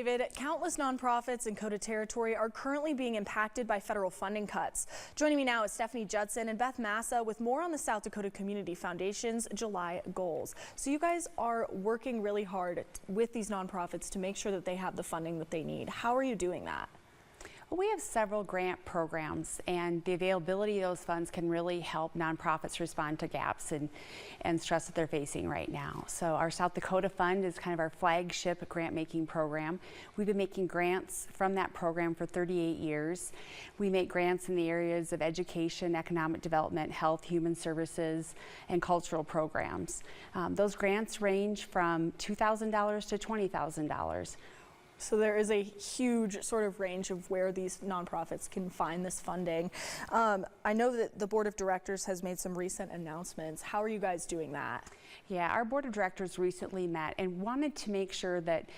David, countless nonprofits in Dakota Territory are currently being impacted by federal funding cuts. Joining me now is Stephanie Judson and Beth Massa with more on the South Dakota Community Foundation's July goals. So you guys are working really hard with these nonprofits to make sure that they have the funding that they need. How are you doing that? Well, we have several grant programs, and the availability of those funds can really help nonprofits respond to gaps and stress that they're facing right now. So our South Dakota Fund is kind of our flagship grant making program. We've been making grants from that program for 38 years. We make grants in the areas of education, economic development, health, human services, and cultural programs. Those grants range from $2,000 to $20,000. So there is a huge sort of range of where these nonprofits can find this funding. I know that the board of directors has made some recent announcements. How are you guys doing that? Yeah, our board of directors recently met and wanted to make sure that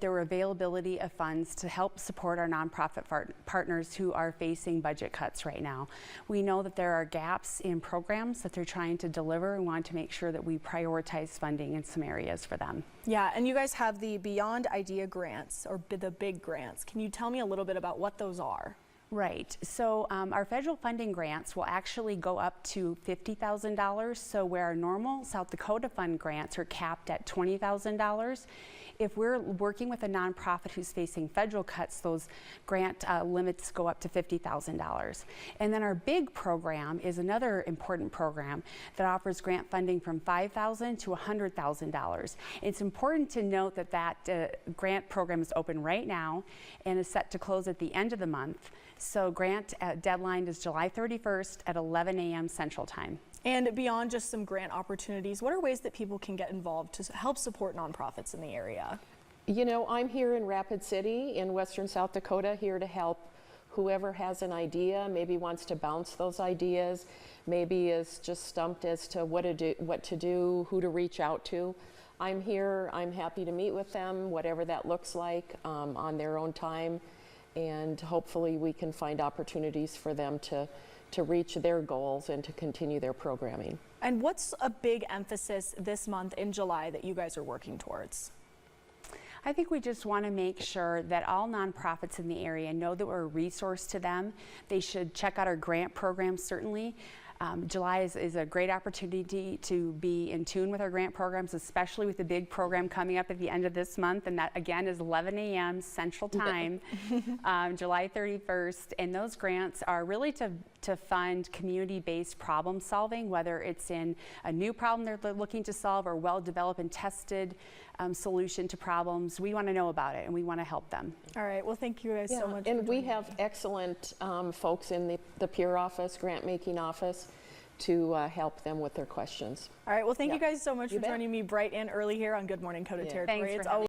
there were availability of funds to help support our nonprofit partners who are facing budget cuts right now. We know that there are gaps in programs that they're trying to deliver and want to make sure that we prioritize funding in some areas for them. Yeah, and you guys have the Beyond Idea grants, or the big grants. Can you tell me a little bit about what those are? Right. So our federal funding grants will actually go up to $50,000. So where our normal South Dakota Fund grants are capped at $20,000, if we're working with a nonprofit who's facing federal cuts, those grant limits go up to $50,000. And then our big program is another important program that offers grant funding from $5,000 to $100,000. It's important to note that that grant program is open right now and is set to close at the end of the month. So grant deadline is July 31st at 11 a.m. Central Time. And beyond just some grant opportunities, what are ways that people can get involved to help support nonprofits in the area? You know, I'm here in Rapid City in western South Dakota, here to help whoever has an idea, maybe wants to bounce those ideas, maybe is just stumped as to what to do, who to reach out to. I'm here, I'm happy to meet with them, whatever that looks like, on their own time, and hopefully we can find opportunities for them to reach their goals and to continue their programming. And what's a big emphasis this month in July that you guys are working towards? I think we just want to make sure that all nonprofits in the area know that we're a resource to them. They should check out our grant programs, certainly. July is a great opportunity to be in tune with our grant programs, especially with the big program coming up at the end of this month, and that again is 11 a.m. Central Time, July 31st. And those grants are really to fund community-based problem solving, whether it's in a new problem they're looking to solve or well-developed and tested solution to problems. We want to know about it and we want to help them. All right, well, thank you guys so much. And we have excellent folks in the peer office, grant making office, to help them with their questions. All right, well, thank you guys so much for joining me bright and early here on Good Morning Dakota Territory. Thanks for having me.